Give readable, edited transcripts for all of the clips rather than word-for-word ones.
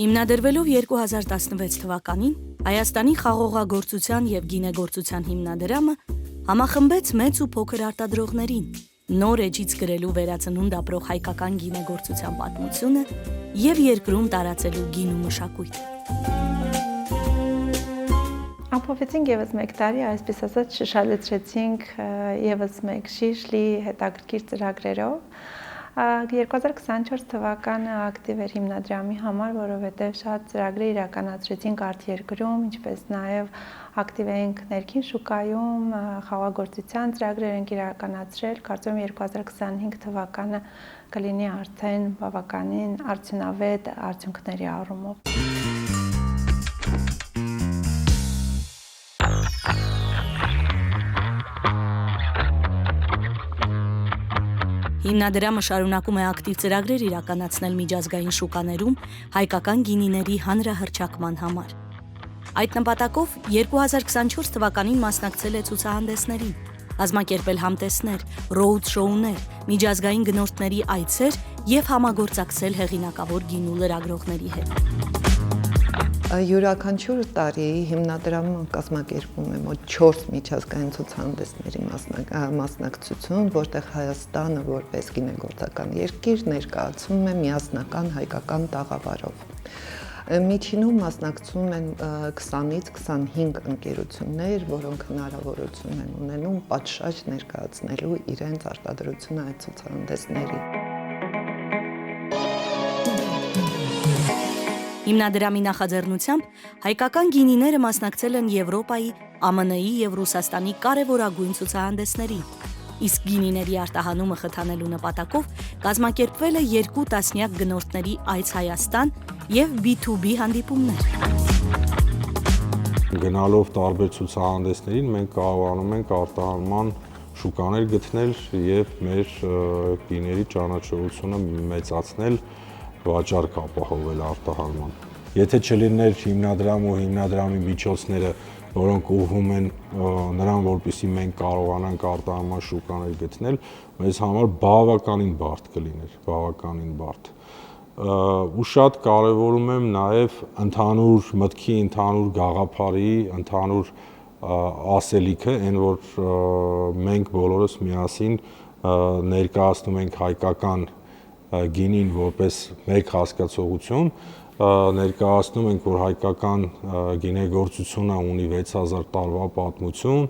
Հիմնադրվելով 2016 թվականին Հայաստանի խաղողագործության և գինեգործության հիմնադրամը համախմբեց մեծ ու փոքր արտադրողներին, նոր էջից գրելու վերածնունդ ապրող հայկական գինեգործության պատմությունը և երկրում տարածելու գին ու մշակույթը։ Ամփոփեցինք ևս մեկ տարի, այսպես ասած շշալցրեցինք ևս մեկ շիշ լի հետաքրքիր ծրագրերով։ 2024 թվականը ակտիվ էր հիմնադրամի համար, որովհետև շատ ծրագրեր իրականացրեցինք արտերկրում, ինչպես նաև ակտիվ էինք ներքին շուկայում, խաղողագործության ծրագրեր ենք իրականացրել, կարծում եմ 2025 թվականը կլինի արդեն բավականին արդյունավետ արդյունքների առումով։ Հիմնադրամը շարունակում է ակտիվ ծրագրեր իրականացնել միջազգային շուկաներում հայկական գինիների հանրահռչակման համար։ Այդ նպատակով 2024 թվականին մասնակցել է ցուցահանդեսներին, կազմակերպել համտեսներ, ռոուդ շոուներ, միջազգային գնորդների այցեր և համագործակցել հեղինակավոր գինու լրագրողների հետ։ Յուրաքանչյուր տարի հիմնադրամը կազմակերպում է մոտ 4 միջազգային ցուցահանդեսների մասնակցություն, որտեղ Հայաստանը որպես գինեգործական երկիր ներկայացում է միասնական հայկական տաղավարով։ Միջինում մասնակցում են 20-ից 25 ընկերություններ, որոնք հնարավորություն են ունենում պատշաճ ներկայացնելու իրենց արտադրությունը այդ ցուցահանդեսներին։ Հիմնադրամի նախաձեռնությամբ հայկական գինիները մասնակցել են Եվրոպայի, ԱՄՆ-ի և Ռուսաստանի կարևորագույն ցուցահանդեսներին, իսկ գինիների արտահանումը խթանելու նպատակով կազմակերպվել է 2 տասնյակ գնորդների այց Հայաստան և B2B հանդիպումներ։ Գնալով տարբեր ցուցահանդեսներին մենք կարողանում ենք արտահանման շուկաներ գտնել և մեր գիների ճանաչողությունը մեծացնել, վաճառք ապահովել արտահանման։ Եթե չլիներ հիմնադրամ ու հիմնադրամի միջոցները, որոնք ուղղվում են նրան, որպեսզի մենք կարողանանք արտահանման շուկաներ գտնել, մեզ համար բավականին բարդ կլիներ, բավականին բարդ։ Ու շատ կարևորում եմ նաև ընդհանուր մտքի, ընդհանուր գաղափարի, ընդհանուր ասելիքը, այն որ մենք բոլորս միասին ներկայացնում ենք հայկական գինին որպես մեկ հասկացողություն, ներկայացնում ենք, որ հայկական գինեգործությունը ունի 6000 տարվա պատմություն,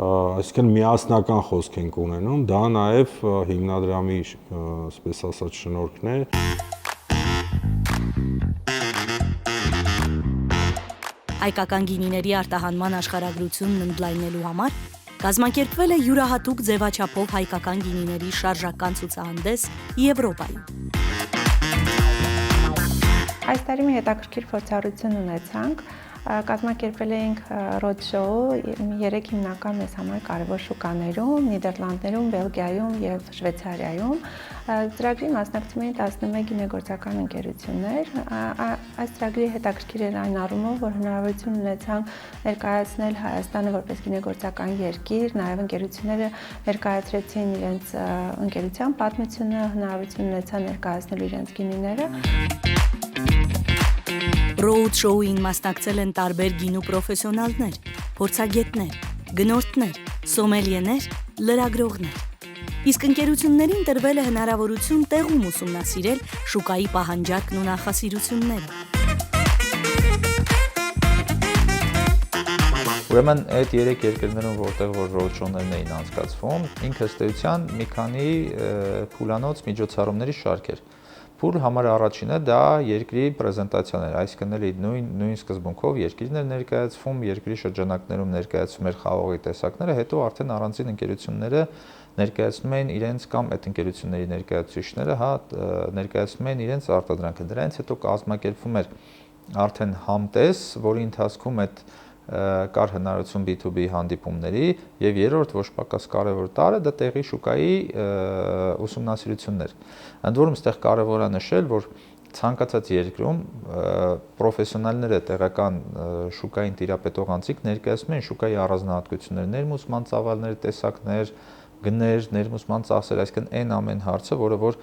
այսինքն միասնական խոսք ենք ունենում, դա նաև հիմնադրամի, այսպես ասած, շնորհքն է։ Հայկական գինիների արտահանման աշխարհագրությունն ընդլայնելու համար կազմակերպվել է յուրահատուկ ձևաչափով հայկական գինիների շարժական ցուցահանդես Եվրոպայում։ Այս տարի մի հետաքրքիր փորձառություն ունեցանք, կազմակերպել էինք road show 3 հիմնական մեզ համար կարևոր շուկաներում՝ Նիդերլանդներում, Բելգիայում և Շվեյցարիայում։ Ծրագրի մասնակցում էին 11 գինեգործական ընկերություններ։ Այս ծրագրի հետաքրքիր էր այն առումով, որ հնարավորություն ունեցանք ներկայացնել Հայաստանը որպես գինեգործական երկիր, նաև ընկերությունները ներկայացրեցին իրենց ընկերության պատմությունը, հնարավորություն ունեցան ներկայացնել իրենց գինիները։ Road show-ին մասնակցել են տարբեր գինու պրոֆեսիոնալներ, փորձագետներ, գնորդներ, սոմելիեներ, լրագրողներ։ Իսկ ընկերություններին տրվել է հնարավորություն տեղում ուսումնասիրել շուկայի պահանջարկն ու նախասիրությունները։ Ուրեմն այդ 3 երկրներում, որտեղ որ road show-ներն էին անցկացվում, ինքս էության մի քանի փուլանոց միջոցառումների շարք էր։ Փուլ համար առաջինը դա երկրի պրեզենտացիան էր, այսինքն էլի նույն սկզբունքով երկիրն էր ներկայացվում, երկրի շրջանակներում ներկայացվում էր խաղողի տեսակները, հետո արդեն առանձին ընկերությունները ներկայացնում էին իրենց կամ այդ ընկերությունների ներկայացուցիչները, ներկայացնում էին իրենց արտադրանքը։ Դրանից հետո կազմակերպվում էր արդեն համտես, որի ընթացքում այդ կար հնարավորություն B2B հանդիպումների, եւ երրորդ ոչ պակաս կարևոր տարը դա տեղի շուկայի ուսումնասիրություններ։ Ընդ որում այստեղ կարևոր է նշել, որ ցանկացած երկրում պրոֆեսիոնալները տեղական շուկային տիրապետող անձիկ ներկայացնում են շուկայի առանձնահատկություններ, ներմուծման ծավալներ, տեսակներ, գներ, ներմուծման ծախսեր, այսինքն այն ամեն հարցը, որը որ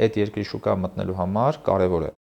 այդ երկրի շուկա մտնելու համար կարևոր է։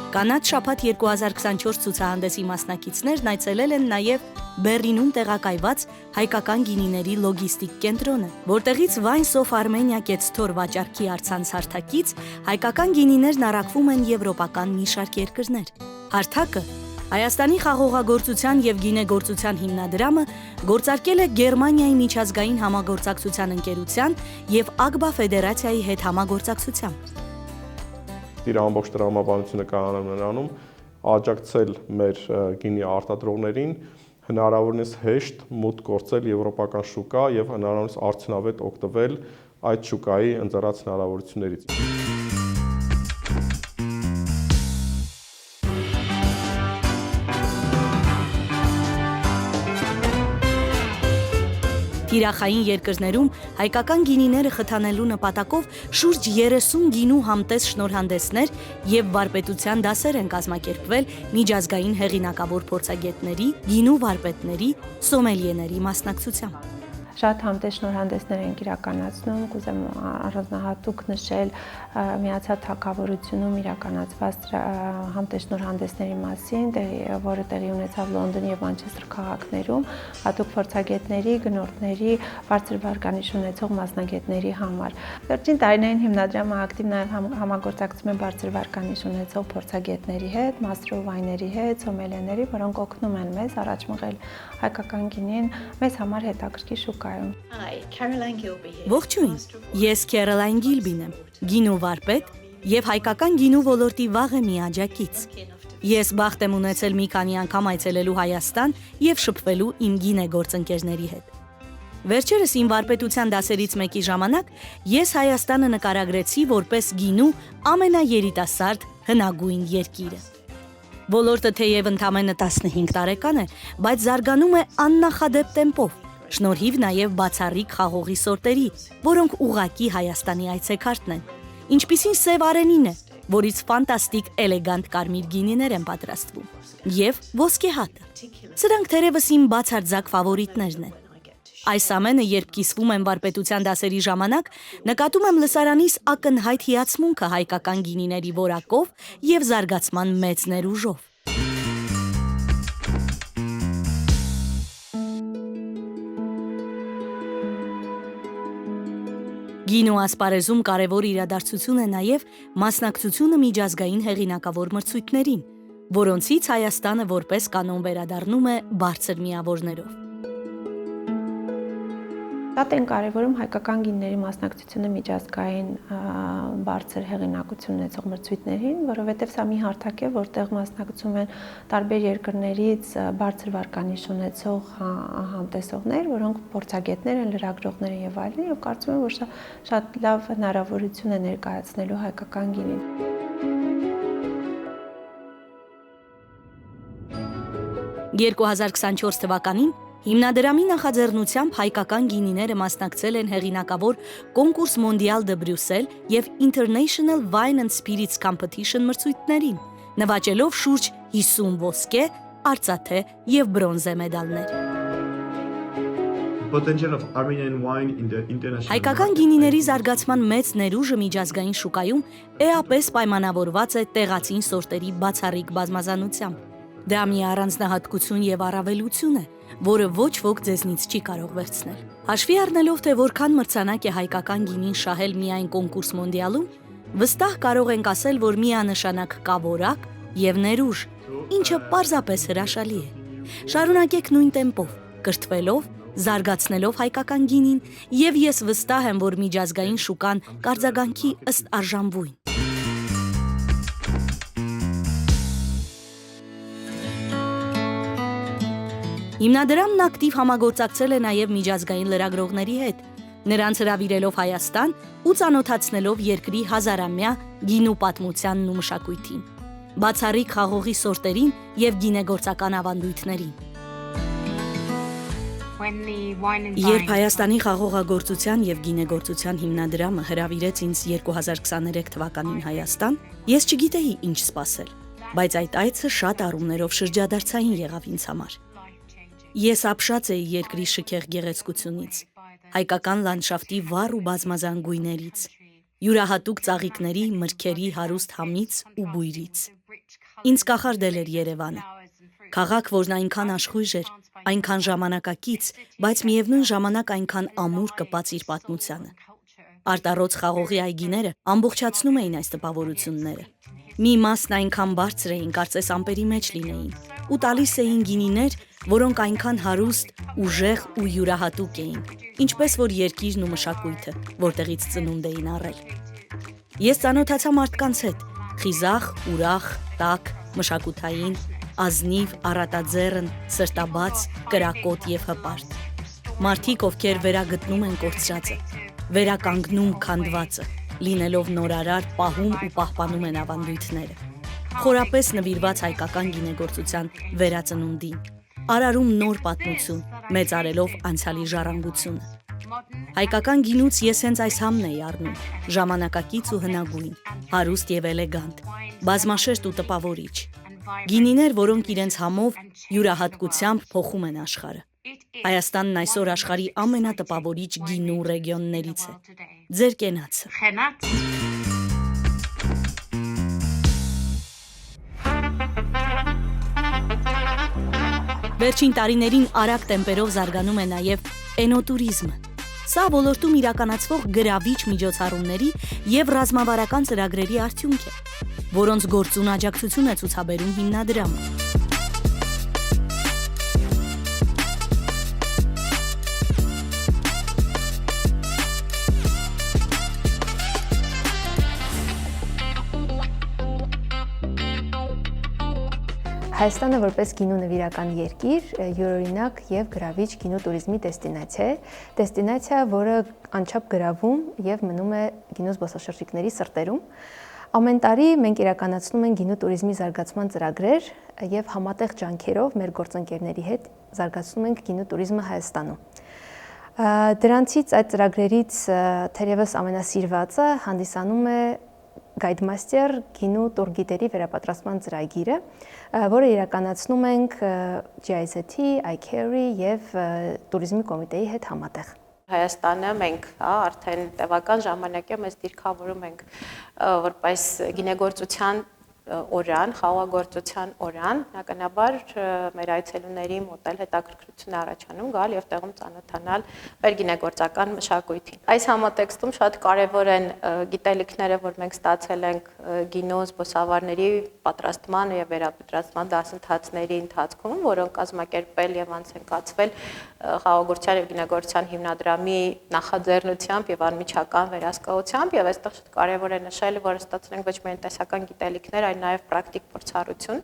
Կանաչ շաբաթ 2024 ցուցահանդեսի մասնակիցներն այցելել են նաև Բեռլինում տեղակայված հայկական գինիների լոգիստիկ կենտրոնը, որտեղից Wines of Armenia կեցթոր վաճառքի առցանց հարթակից հայկական գինիներն առաքվում են եվրոպական մի շարք երկրներ։ Հարթակը Հայաստանի խաղողագործության եւ գինեգործության հիմնադրամը գործարկել է Գերմանիայի միջազգային համագործակցության ընկերության եւ ԱԳԲԱ ֆեդերացիայի հետ համագործակցությամբ։ Իր ամբողջ տրամաբանությունը կանոնում նրանում աջակցել մեր գինի արտադրողներին հնարավորինս հեշտ մուտք գործել եվրոպական շուկա եւ հնարավորինս արդյունավետ օգտվել այդ շուկայի ընձեռած հնարավորություններից։ Թիրախային երկրներում հայկական գինիները խթանելու նպատակով շուրջ 30 գինու համտես շնորհանդեսներ եւ վարպետության դասեր են կազմակերպվել միջազգային հեղինակավոր փորձագետների, գինու վարպետների, սոմելիեների մասնակցությամբ։ Շատ համտես շնորհանդեսներ ենք իրականացնում, կուզեմ առանձնահատուկ նշել Միացյալ Թագավորությունում իրականացված համտես շնորհանդեսների մասին, որը տեղի ունեցավ Լոնդոն եւ Մանչեսթեր քաղաքներում, հատուկ փորձագետների, գնորդների, բարձր վարկանիշ ունեցող մասնագետների համար։ Վերջին տարիներին հիմնադրամը ակտիվ նաեւ համագործակցում է բարձր վարկանիշ ունեցող փորձագետների հետ, master wine-ների հետ, սոմելիեների, որոնք օգնում են մեզ առաջ մղել հայկական գինին մեզ համար հետաքրքիր շուկայում։ Ողջույն, ես Քերոլայն Գիլբին եմ, գինու վարպետ եւ հայկական գինու ոլորտի վաղեմի աջակից։ Ես բախտ եմ ունեցել մի քանի անգամ այցելելու Հայաստան եւ շփվելու իմ գինեգործընկերների հետ։ Վերջերս իմ վարպետության դասերից մեկի ժամանակ ես Հայաստանը նկարագրեցի որպես գինու ամենաերիտասարդ հնագույն երկիրը։ Ոլորտը թեև ընդամենը 15 տարեկան է, բայց զարգանում է աննախադեպ տեմպով, շնորհիվ նաև բացառիկ խաղողի սորտերի, որոնք ուղղակի Հայաստանի այցեքարտն են, ինչպիսին սև արենին է, որից ֆանտաստիկ էլեգանտ կարմիր գինիներ են պատրաստվում, եւ ոսկեհատը։ Սրանք թերևս իմ բացարձակ ֆավորիտներն են։ Այս ամենը, երբ կիսվում եմ վարպետության դասերի ժամանակ, նկատում եմ լսարանիս ակնհայտ հիացմունքը հայկական գինիների որակով եւ զարգացման մեծ ներուժով։ Գինու ասպարեզում կարևոր իրադարձություն է նաև մասնակցությունը միջազգային հեղինակավոր մրցույթներին, որոնցից Հայաստանը որպես կանոն վերադառնում է բարձր միավորներով։ Շատ են կարևորում հայկական գինիների մասնակցությունը միջազգային բարձր հեղինակություն ունեցող մրցույթներին, որովհետև սա մի հարթակ է, որտեղ մասնակցում են տարբեր երկրներից բարձր վարկանիշ ունեցող համտեսողներ, որոնք փորձագետներ են, լրագրողներ են եւ այլն, եւ կարծում եմ, որ շատ լավ հնարավորություն է ներկայացնելու հայկական գինին։ «2024 թվականին Հիմնադրամի նախաձեռնությամբ հայկական գինիները մասնակցել են հեղինակավոր կոնկուրս Mondial de Bruxelles եւ International Wine and Spirits Competition մրցույթներին, նվաճելով շուրջ 50 ոսկե, արծաթե եւ բրոնզե մեդալներ։ Հայկական գինիների զարգացման մեծ ներուժը միջազգային շուկայում էապես պայմանավորված է տեղացին սորտերի բացառիկ բազմազանությամբ։ Դա մի առանձնահատկություն եւ առավելություն է, որը ոչ ոք ձեզնից չի կարող վերցնել։ Հաշվի առնելով, թե որքան մրցանակ է հայկական գինին շահել միայն կոնկուրս Մոնդիալում, վստահ կարող ենք ասել, որ միանշանակ կա որակ եւ ներուժ, ինչը պարզապես հրաշալի է։ Շարունակեք նույն տեմպով, կրթվելով, զարգացնելով հայկական գինին, եւ ես վստահ եմ, որ միջազգային շուկան կարձագանքի ըստ արժանվույն։ Հիմնադրամն ակտիվ համագործակցել է նաև միջազգային լրագրողների հետ, նրանց հրավիրելով Հայաստան ու ծանոթացնելով երկրի հազարամյա գինու պատմությանն ու մշակույթին, բացառիկ խաղողի սորտերին եւ գինեգործական ավանդույթներին։ Երբ Հայաստանի խաղողագործության եւ գինեգործության հիմնադրամը հրավիրեց ինձ 2023 թվականին Հայաստան, ես չգիտեի ինչ սպասել, բայց այդ այցը շատ առումներով շրջադարձային եղավ ինձ համար։ Ես ապշած էի երկրի շքեղ գեղեցկությունից, հայկական լանդշաֆտի վառ ու բազմազան գույներից, յուրահատուկ ծաղիկների, մրգերի հարուստ համից ու բույրից։ Ինձ կախարդել էր Երևանը։ Քաղաք, որն այնքան աշխույժ էր, այնքան ժամանակակից, բայց միևնույն ժամանակ այնքան ամուր կպած իր պատմությանը։ Արտառոց խաղողի այգիները ամբողջացնում էին այս տպավորությունները։ Մի մասն այնքան բարձր էին, կարծես ամպերի մեջ լինեին, ու տալիս էին գինիներ, որոնք այնքան հարուստ, ուժեղ ու յուրահատուկ էին, ինչպես որ երկիրն ու մշակույթը, որտեղից ծնունդ էին առել։ Ես ծանոթացա մարդկանց հետ, խիզախ, ուրախ, տաք, մշակութային, ազնիվ, առատաձեռն, սրտաբաց, կրակոտ եւ հպարտ։ Մարդիկ, ովքեր վերագտնում են կորցրածը, վերականգնում քանդվածը, լինելով նորարար, պահում ու պահպանում են ավանդույթները։ Խորապես նվիրված հայկական գինեգործության վերածնունդին, արարում նոր պատմություն, մեծարելով անցյալի ժառանգությունը։ Հայկական գինուց ես հենց այս համն էի առնում, ժամանակակից ու հնագույն, հարուստ եւ էլեգանտ, բազմաշերտ ու տպավորիչ։ Գինիներ, որոնք իրենց համով յուրահատկությամբ փոխում են աշխարհը։ Հայաստանն այսօր աշխարհի ամենատպավորիչ գինու ռեգիոններից է։ Ձեր կենացը։ Վերջին տարիներին արագ տեմպերով զարգանում է նաև էնոտուրիզմը։ Սա ոլորտում իրականացվող գրավիչ միջոցառումների եւ ռազմավարական ծրագրերի արդյունք է, որոնց գործուն աջակցություն է ցուցաբերում հիմնադրամը։ Հայաստանը որպես գինու նվիրական երկիր յուրօրինակ եւ գրավիչ գինու туриզմի դեստինացիա, որը անչափ գրավում եւ մնում է գինու զբոսաշրջիկների սրտերում։ Ամեն տարի մենք իրականացնում ենք գինու туриզմի զարգացման ծրագրեր եւ համատեղ ջանքերով մեր գործընկերների հետ զարգացնում ենք գինու туриզմը Հայաստանում։ Դրանցից այդ ծրագրերից թերևս ամենասիրվածը հանդիսանում է Guidemaster գինու տուրգիտերի վերապատրաստման ծրագիրը, որը իրականացնում ենք GIZ-ի, iCarry եւ туриզմի կոմիտեի հետ համատեղ։ Հայաստանը մենք արդեն տևական ժամանակ է մեզ դիրքավորում ենք որպես գինեգործության օրան, խաղաղագործության օրան, բնականաբար մեր այցելուների մոտ էլ հետաքրքրություն է առաջանում գալ եւ տեղում ծանոթանալ մեր գինեգործական մշակույթին։ Այս համատեքստում շատ կարեւոր են գիտելիքները, որ մենք ստացել ենք գինու զբոսավարների պատրաստման եւ վերապատրաստման դասընթացների ընթացքում, որոնք կազմակերպել եւ անցկացվել խաղաղագործության եւ գինեգործության հիմնադրամի նախաձեռնությամբ եւ անմիջական վերահսկողությամբ, եւ այստեղ շատ կարեւոր է նշել, որ ստացել ենք ոչ միայն տեսական գիտելիքներ, այլ նաև պրակտիկ փորձառություն։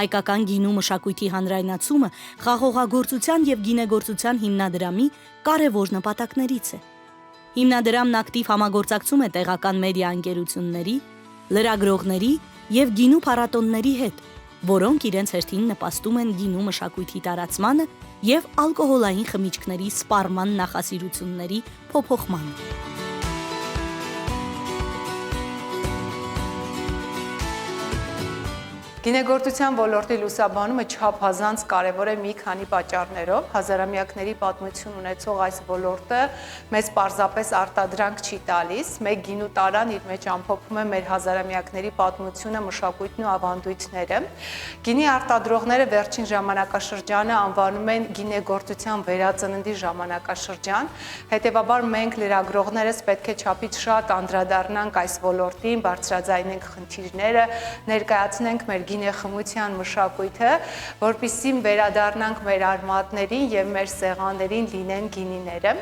Հայկական գինու մշակույթի հանրայնացումը խաղողագործության եւ գինեգործության հիմնադրամի կարևոր նպատակներից է։ Հիմնադրամն ակտիվ համագործակցում է տեղական մեդիա ընկերությունների, լրագրողների եւ գինու փառատոների հետ, որոնք իրենց հերթին նպաստում են գինու մշակույթի տարածմանը եւ ալկոհոլային խմիչքների սպառման նախասիրությունների փոփոխմանը։ Գինեգործության ոլորտի լուսաբանումը չափազանց կարևոր է մի քանի պատճառներով։ Հազարամյակների պատմություն ունեցող այս ոլորտը մեզ պարզապես արտադրանք չի տալիս։ Մեկ գինու տարան իր մեջ ամփոփում է մեր հազարամյակների պատմությունը, մշակույթն ու ավանդույթները։ Գինի արտադրողները վերջին ժամանակաշրջանը անվանում են գինեգործության վերածննդի ժամանակաշրջան։ Հետևաբար մենք լրագրողներս պետք է չափից շատ անդրադառնանք այս ոլորտին, բարձրաձայնենք խնդիրները, ներկայացնենք մեր գինեխմության մշակույթը, որպեսզի վերադառնանք մեր արմատներին եւ մեր սեղաններին լինեն գինիները։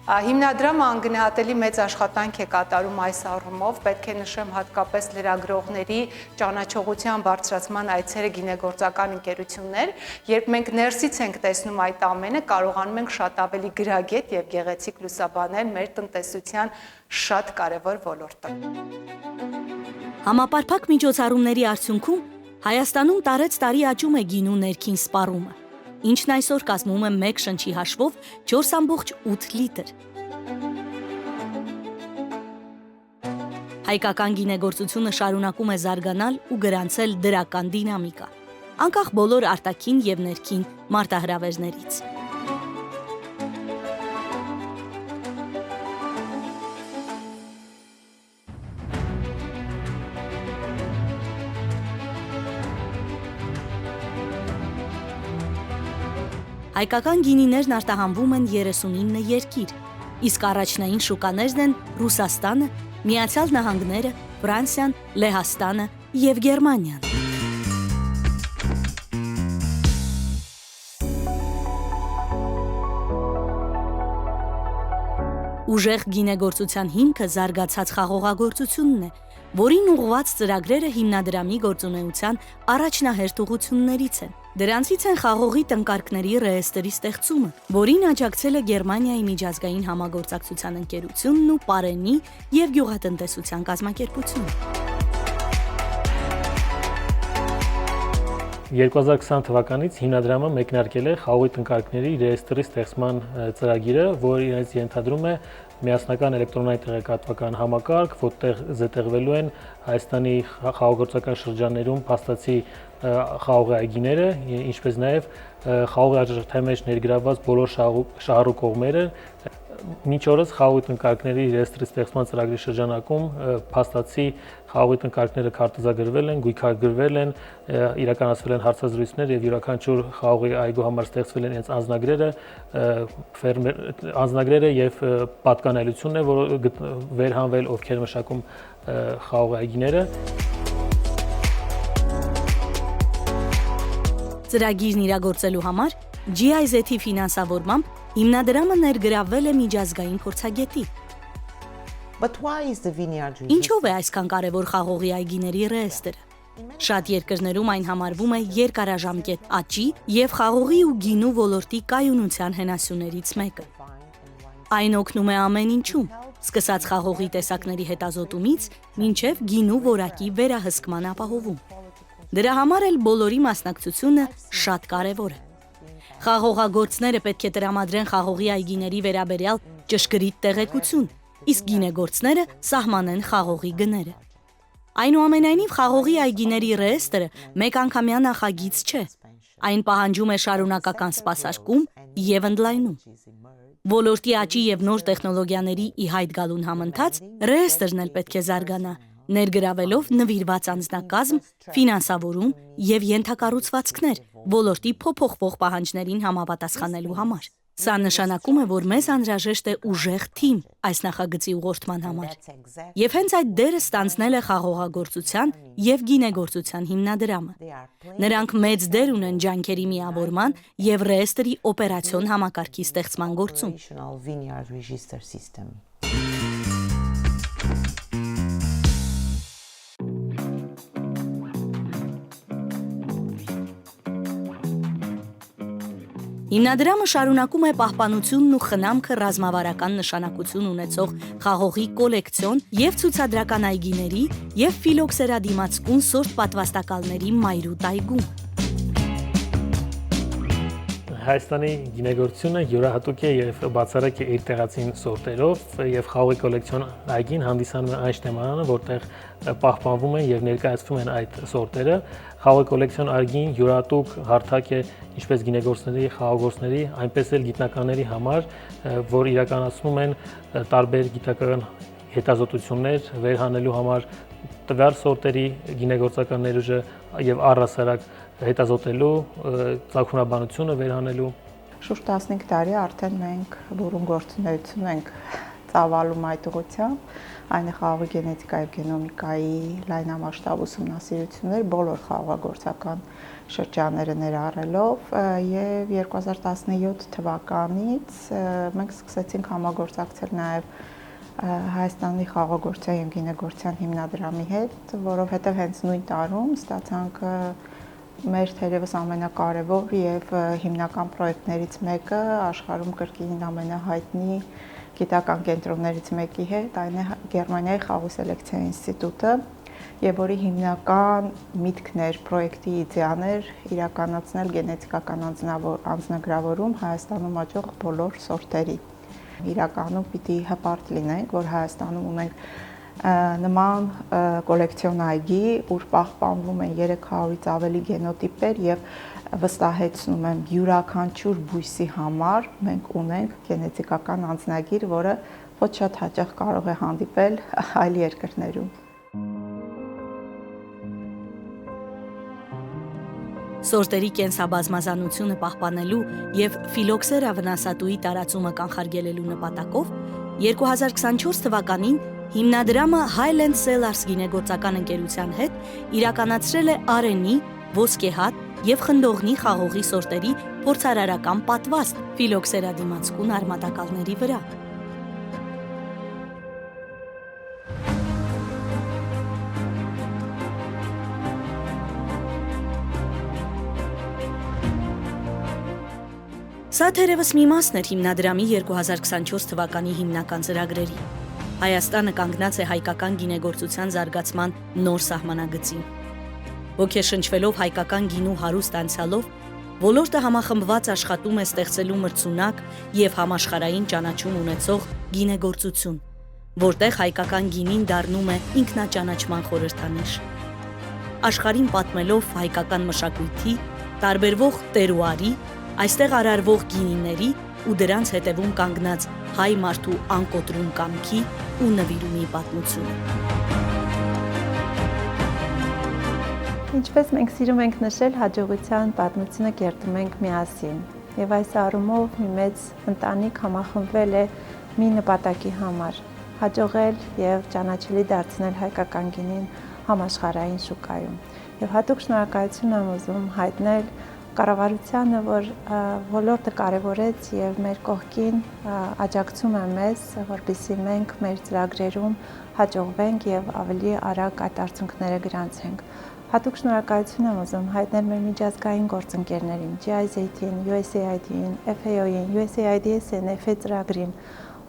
Հիմնադրամը անգնահատելի մեծ աշխատանք է կատարում այս առումով, պետք է նշեմ հատկապես լրագրողների ճանաչողության բարձրացման այցերը գինեգործական ընկերություններ, երբ մենք ներսից ենք տեսնում այդ ամենը, կարողանում ենք շատ ավելի գրագետ եւ գեղեցիկ լուսաբանել մեր տնտեսության շատ կարևոր ոլորտը։ Համապարփակ միջոցառումների արդյունքում Հայաստանում տարեց տարի աճում է գինու ներքին սպառումը, ինչն այսօր կազմում է մեկ շնչի հաշվով 4.8 լիտր։ Հայկական գինեգործությունը շարունակում է զարգանալ ու գրանցել դրական դինամիկա, անկախ բոլոր արտաքին եւ ներքին մարտահրավերներից։ Հայկական գինիներն արտահանվում են 39 երկիր, իսկ առաջնային շուկաներն են Ռուսաստանը, Միացյալ Նահանգները, Ֆրանսիան, Լեհաստանը եւ Գերմանիան։ Ուժեղ գինեգործության հիմքը զարգացած խաղողագործությունն է, որին ուղղված ծրագրերը հիմնադրամի գործունեության առաջնահերթ ուղղություններից են։ Դրանցից են խաղողի տնկարկների ռեեստրի ստեղծումը, որին աջակցել է Գերմանիայի միջազգային համագործակցության ընկերությունն ու Պարենի եւ գյուղատնտեսության կազմակերպությունը։ 2020 թվականից հիմնադրամը մեկնարկել է խաղողի տնկարկների ռեեստրի ստեղծման ծրագիրը, որը իրենց ենթադրում է միասնական էլեկտրոնային տեղեկատվական համակարգ, որտեղ զետեղվելու են Հայաստանի խաղողագործական շրջաններում փաստացի խաղողի այգիները, ինչպես նաև խաղողի արժեթի մեջ ներգրավված բոլոր շահառու կողմերը։ Մինչ օրս խաղողի տնկարկների ռեեստրի ստեղծման ծրագրի շրջանակում փաստացի խաղողի տնկարկները քարտեզագրվել են, գույքագրվել են, իրականացվել են հարցազրույցներ եւ յուրաքանչյուր խաղողի այգու համար ստեղծվել են հենց անձնագրերը եւ պատկանելությունն է, որը վերհանվել ովքեր մշակում խաղողի այգիները։ Ծրագիրն իրագործելու համար GIZ-ի ֆինանսավորմամբ հիմնադրամը ներգրավվել է միջազգային փորձագետի։ Ինչով է այսքան կարևոր խաղողի այգիների ռեեստրը։ Շատ երկրներում այն համարվում է երկարաժամկետ աճի եւ խաղողի ու գինու ոլորտի կայունության հենասյուներից մեկը։ Այն օգնում է ամեն ինչում, սկսած խաղողի տեսակների հետազոտումից մինչև գինու որակի վերահսկման ապահովում։ Դրա համար էլ բոլորի մասնակցությունը շատ կարևոր է։ Խաղողագործները պետք է տրամադրեն խաղողի այգիների վերաբերյալ ճշգրիտ տեղեկություն, իսկ գինեգործները սահմանեն խաղողի գները։ Այնուամենայնիվ խաղողի այգիների ռեեստրը մեկանգամյա նախագիծ չէ։ Այն պահանջում է շարունակական սպասարկում եւ ընդլայնում։ Ոլորտի աճի եւ նոր տեխնոլոգիաների ի հայտ գալուն համընթաց ռեեստրն էլ պետք է զարգանա, ներգրավելով նվիրված անձնակազմ, ֆինանսավորում եւ ենթակառուցվածքներ ոլորտի փոփոխվող պահանջներին համապատասխանելու համար։ Սա նշանակում է, որ մեզ անհրաժեշտ է ուժեղ թիմ այս նախագծի ուղղորդման համար։ Եվ հենց այդ դերը ստանձնել է խաղողագործության եւ գինեգործության հիմնադրամը։ Նրանք մեծ դեր ունեն ջանքերի միավորման եւ ռեեստրի օպերացիոն համակարգի ստեղծման գործում։ Հիմնադրամը շարունակում է պահպանությունն ու խնամքը ռազմավարական նշանակություն ունեցող խաղողի կոլեկցիոն եւ ցուցադրական այգիների եւ ֆիլոքսերադիմացկուն սորտ պատվաստակալների մայրուտ այգում։ Հայաստանի գինեգործությունը յուրահատուկ է եւ բացառիկ է իր տեղացին սորտերով եւ խաղողի կոլեկցիոն այգին հանդիսանում է այն շտեմարանը, որտեղ պահպանվում են եւ ներկայացվում են այդ սորտերը։ Խաղողի կոլեկցիոն այգին յուրահատուկ հարթակ է ինչպես գինեգործների, խաղողագործների, այնպես էլ գիտնականների համար, որ իրականացնում են տարբեր գիտական հետազոտություններ վերհանելու համար տվյալ սորտերի գինեգործական ներուժը եւ առհասարակ հետազոտելու, ծագումնաբանությունը վերհանելու։ Շուրջ 15 տարի արդեն մենք բուրում գործունեություն ենք ծավալում այդ ուղղությամբ, այն է խաղողի գենետիկայի եւ գենոմիկայի լայնամասշտաբ ուսումնասիրություններ բոլոր խաղողագործական շրջանները ներառելով եւ 2017 թվականից մենք սկսեցինք համագործակցել նաեւ Հայաստանի խաղողագործության եւ գինեգործության հիմնադրամի հետ, որովհետեւ հենց նույն տարում ստացանք մեր թերևս ամենակարևոր եւ հիմնական պրոյեկտներից մեկը աշխարհում կրկին ամենահայտնի գիտական կենտրոններից մեկի հետ, այն է Գերմանիայի խաղողի սելեկցիայի ինստիտուտը, եւ որի հիմնական միտքն էր պրոյեկտի իդեան էր իրականացնել գենետիկական անձնագրավորում Հայաստանում աճող բոլոր սորտերի։ Իրականում պիտի հպարտ լինենք, որ Հայաստանում ունենք նման կոլեկցիոն այգի, ուր պահպանվում են 300-ից ավելի գենոտիպեր եւ վստահեցնում եմ յուրաքանչյուր բույսի համար մենք ունենք գենետիկական անձնագիր, որը ոչ շատ հաճախ կարող է հանդիպել այլ երկրներում։ Սորտերի կենսաբազմազանությունը պահպանելու եւ ֆիլոքսերա վնասատուի տարածումը կանխարգելելու նպատակով 2024 թվականին հիմնադրամը Highland Cellars գինեգործական ընկերության հետ իրականացրել է արենի, ոսկեհատ եւ խնդողնի խաղողի սորտերի փորձարարական պատվաստ ֆիլոքսերա դիմացկուն արմատակալների վրա։ Սա թերևս մի մասն էր հիմնադրամի 2024 թվականի հիմնական ծրագրերի։ Հայաստանը կանգնած է հայկական գինեգործության զարգացման նոր սահմանագծին։ Ոգեշնչվելով հայկական գինու հարուստ անցյալով, ոլորտը համախմբված աշխատում է ստեղծելու մրցունակ եւ համաշխարհային ճանաչում ունեցող գինեգործություն, որտեղ հայկական գինին դառնում է ինքնաճանաչման խորհրդանիշ։ Աշխարհին պատմելով հայկական մշակույթի, տարբերվող տերուարի, այստեղ արարվող գինիների ու դրանց հետևում կանգնած հայ մարդու անկոտրում կամքի ու նվիրումի պատմությունը։ Ինչպես մենք սիրում ենք նշել, հաջողության պատմությունը կերտում ենք միասին։ Եվ այս առումով մի մեծ ընտանիք համախմբվել է մի նպատակի համար՝ հաջողել եւ ճանաչելի դարձնել հայկական գինին համաշխարհային շուկայում։ Եվ հատուկ շնորհակալություն եմ ուզում հայտնել կառավարությանը, որ ոլորտը կարևորեց եւ մեր կողքին աջակցում է մեզ, որպեսզի մենք մեր ծրագրերում հաջողվենք եւ ավելի արագ այդ արդյունքները գրանցենք։ Հատուկ շնորհակալություն եմ ուզում հայտնել մեր միջազգային գործընկերներին, GIZ-ին, USAID-ին, FAO-ին, USAID-SNF ծրագրին,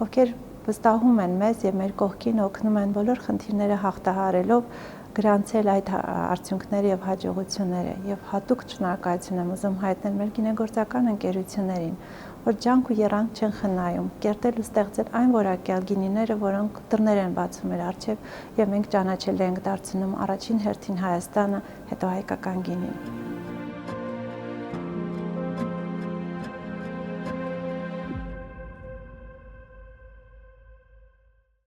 ովքեր վստահում են մեզ եւ մեր կողքին օգնում են բոլոր խնդիրները հաղթահարելով գրանցել այդ արդյունքները եւ հաջողությունները եւ հատուկ շնորհակալություն եմ ուզում հայտնել մեր գինեգործական ընկերություններին, որ ջանք ու եռանք չեն խնայում, կերտել ու ստեղծել այն որակյալ գինիները, որոնք դռներ են բացում մեր առջև եւ մենք ճանաչել ենք դարձնում առաջին հերթին Հայաստանը, հետո հայկական գինին։